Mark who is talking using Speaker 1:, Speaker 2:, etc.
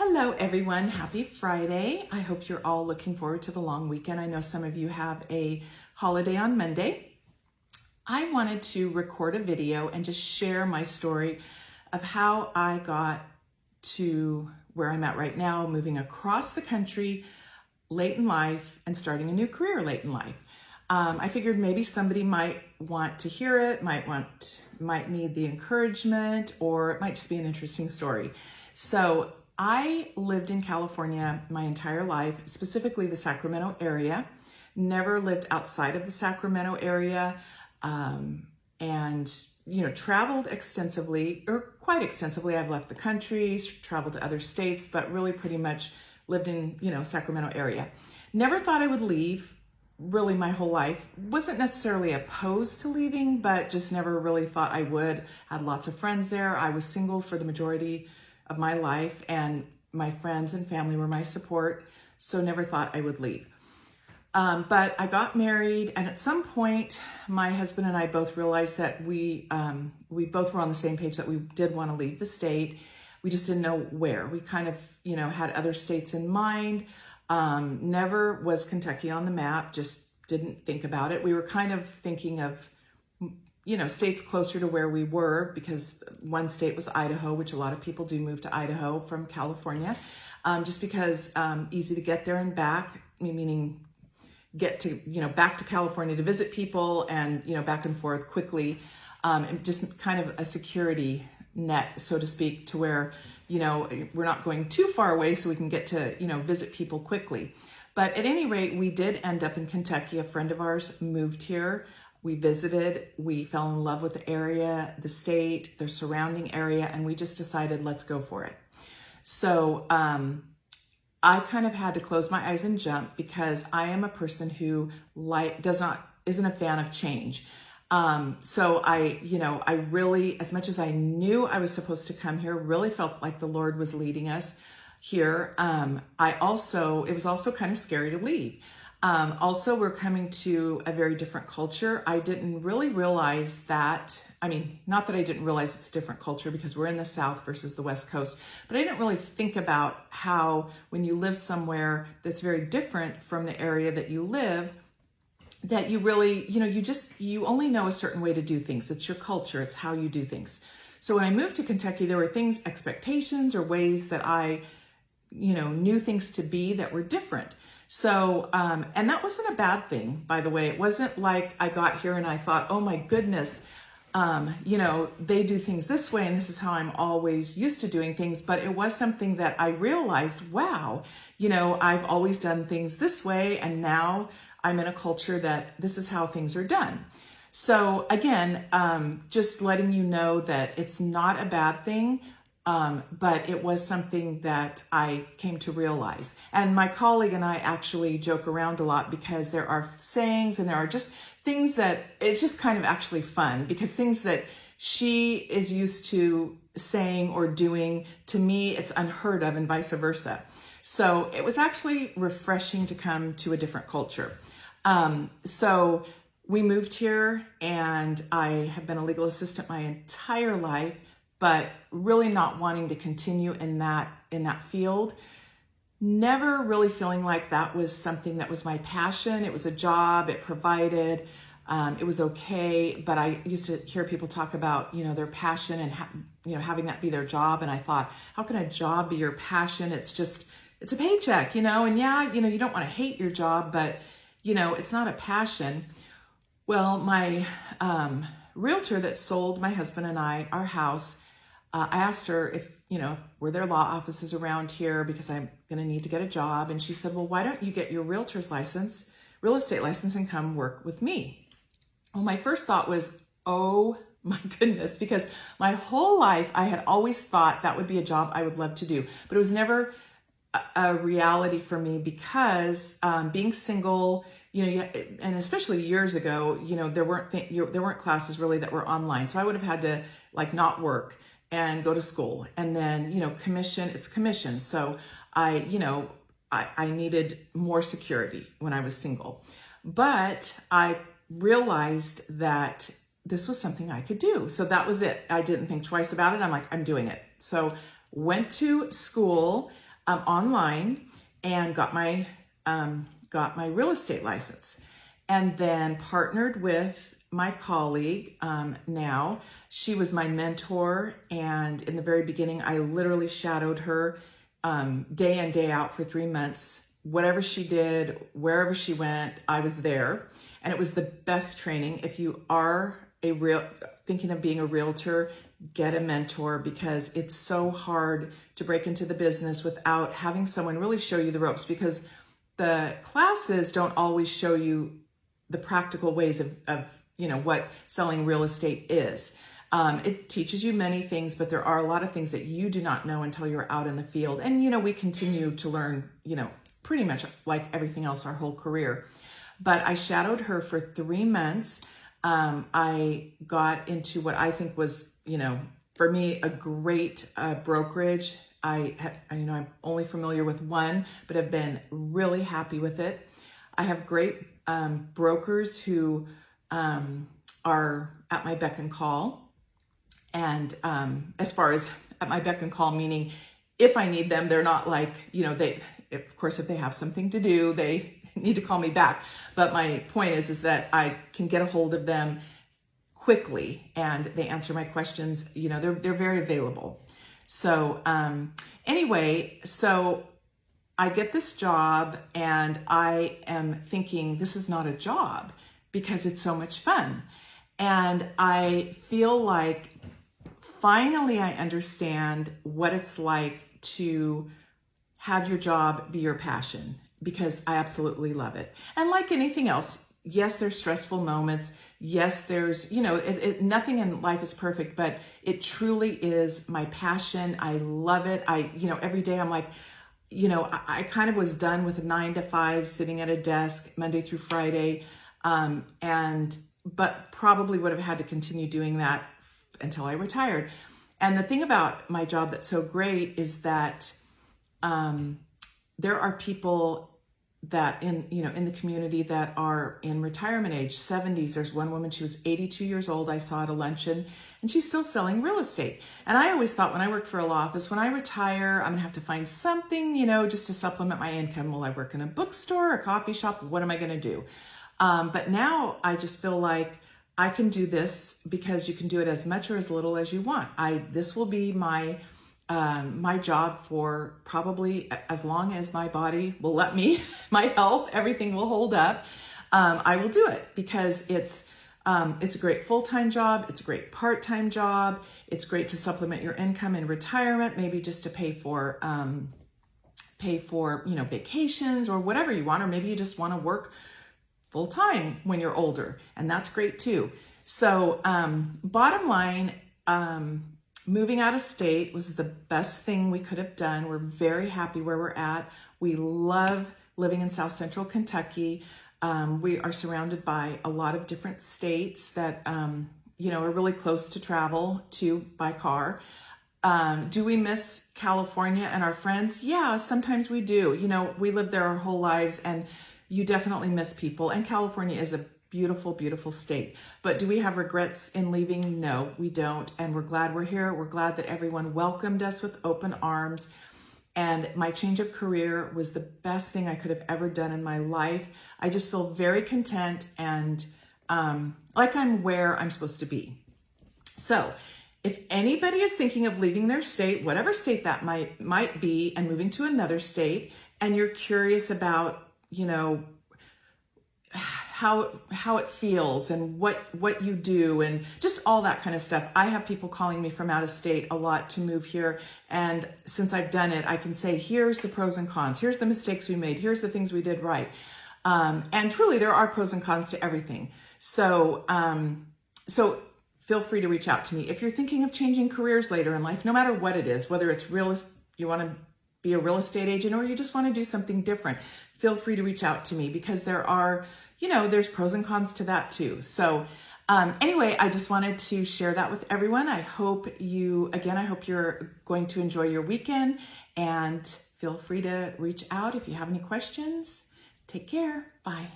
Speaker 1: Hello everyone, happy Friday. I hope you're all looking forward to the long weekend. I know some of you have a holiday on Monday. I wanted to record a video and just share my story of how I got to where I'm at right now, moving across the country late in life and starting a new career late in life. I figured maybe somebody might want to hear it, might need the encouragement, or it might just be an interesting story. So I lived in California my entire life, specifically the Sacramento area. Never lived outside of the Sacramento area, and traveled extensively, or quite extensively. I've left the country, traveled to other states, but really pretty much lived in Sacramento area. Never thought I would leave. Really my whole life. Wasn't necessarily opposed to leaving, but just never really thought I would. Had lots of friends there. I was single for the majority of my life, and my friends and family were my support, so never thought I would leave. But I got married, and at some point, my husband and I both realized that we both were on the same page that we did want to leave the state. We just didn't know where. We kind of, had other states in mind. Never was Kentucky on the map, just didn't think about it. We were kind of thinking of, states closer to where we were, because one state was Idaho, which a lot of people do move to Idaho from California, just because easy to get there and back, meaning get to, back to California to visit people and, back and forth quickly, and just kind of a security net, so to speak, to where, we're not going too far away so we can get to, visit people quickly. But at any rate, we did end up in Kentucky. A friend of ours moved here. We visited, we fell in love with the area, the state, the surrounding area, and we just decided, let's go for it. So I kind of had to close my eyes and jump, because I am a person who isn't a fan of change. So I really, as much as I knew I was supposed to come here, really felt like the Lord was leading us here. It was also kind of scary to leave. Also, we're coming to a very different culture. I didn't really realize that. Not that I didn't realize it's a different culture, because we're in the South versus the West Coast, but I didn't really think about how when you live somewhere that's very different from the area that you live, that you really, you only know a certain way to do things. It's your culture. It's how you do things. So when I moved to Kentucky, there were expectations or ways that I, knew things to be that were different. So, and that wasn't a bad thing, by the way. It wasn't like I got here and I thought, oh my goodness, they do things this way and this is how I'm always used to doing things. But it was something that I realized, wow, I've always done things this way, and now I'm in a culture that this is how things are done. So again, just letting you know that it's not a bad thing, but it was something that I came to realize. And my colleague and I actually joke around a lot, because there are sayings and there are just things that it's just kind of actually fun, because things that she is used to saying or doing, to me, it's unheard of, and vice versa. So it was actually refreshing to come to a different culture. So we moved here, and I have been a legal assistant my entire life, but really not wanting to continue in that field. Never really feeling like that was something that was my passion. It was a job, it provided, it was okay, but I used to hear people talk about, their passion and having that be their job. And I thought, how can a job be your passion? It's a paycheck, and yeah, you don't want to hate your job, but it's not a passion. Well, my realtor that sold my husband and I our house, I asked her if, were there law offices around here, because I'm going to need to get a job. And she said, well, why don't you get your realtor's license, real estate license, and come work with me? Well, my first thought was, oh my goodness, because my whole life I had always thought that would be a job I would love to do, but it was never a reality for me, because being single, and especially years ago, there weren't classes really that were online. So I would have had to not work and go to school, and then, it's commission. So I needed more security when I was single, but I realized that this was something I could do. So that was it. I didn't think twice about it. I'm like, I'm doing it. So went to school. online and got my real estate license, and then partnered with my colleague. Now, she was my mentor, and in the very beginning, I literally shadowed her day in, day out for 3 months. Whatever she did, wherever she went, I was there. And it was the best training. If you are thinking of being a realtor, get a mentor, because it's so hard to break into the business without having someone really show you the ropes, because the classes don't always show you the practical ways of what selling real estate is. It teaches you many things, but there are a lot of things that you do not know until you're out in the field. And, we continue to learn, pretty much like everything else our whole career. But I shadowed her for 3 months. I got into what I think was, for me, a great brokerage. I'm only familiar with one, but have been really happy with it. I have great brokers who are at my beck and call. And as far as at my beck and call, meaning if I need them, they're not like, of course, if they have something to do, they need to call me back. But my point is that I can get a hold of them quickly and they answer my questions. They're very available. So anyway, so I get this job and I am thinking this is not a job because it's so much fun. And I feel like finally I understand what it's like to have your job be your passion, because I absolutely love it. And like anything else, yes, there's stressful moments. Yes, there's, nothing in life is perfect, but it truly is my passion. I love it. Every day I'm like, I kind of was done with a 9 to 5 sitting at a desk Monday through Friday. But probably would have had to continue doing that until I retired. And the thing about my job that's so great is that there are people that in the community that are in retirement age, 70s. There's one woman, she was 82 years old. I saw at a luncheon, and she's still selling real estate. And I always thought when I worked for a law office, when I retire, I'm gonna have to find something, just to supplement my income. Will I work in a bookstore, a coffee shop? What am I gonna do? But now I just feel like I can do this because you can do it as much or as little as you want. This will be my job for probably as long as my body will let me, my health, everything will hold up. I will do it because it's a great full-time job. It's a great part-time job. It's great to supplement your income in retirement, maybe just to pay for vacations or whatever you want, or maybe you just want to work full-time when you're older, and that's great too. So bottom line, moving out of state was the best thing we could have done. We're very happy where we're at. We love living in South Central Kentucky. We are surrounded by a lot of different states that, are really close to travel to by car. Do we miss California and our friends? Yeah, sometimes we do. We lived there our whole lives, and you definitely miss people. And California is a beautiful, beautiful state. But do we have regrets in leaving? No, we don't. And we're glad we're here. We're glad that everyone welcomed us with open arms. And my change of career was the best thing I could have ever done in my life. I just feel very content and like I'm where I'm supposed to be. So if anybody is thinking of leaving their state, whatever state that might be, and moving to another state, and you're curious about, how it feels and what you do and just all that kind of stuff. I have people calling me from out of state a lot to move here. And since I've done it, I can say, here's the pros and cons. Here's the mistakes we made. Here's the things we did right. And truly there are pros and cons to everything. So feel free to reach out to me. If you're thinking of changing careers later in life, no matter what it is, whether it's you want to be a real estate agent or you just want to do something different, feel free to reach out to me, because there are, there's pros and cons to that too. So anyway, I just wanted to share that with everyone. I hope you're going to enjoy your weekend, and feel free to reach out if you have any questions. Take care. Bye.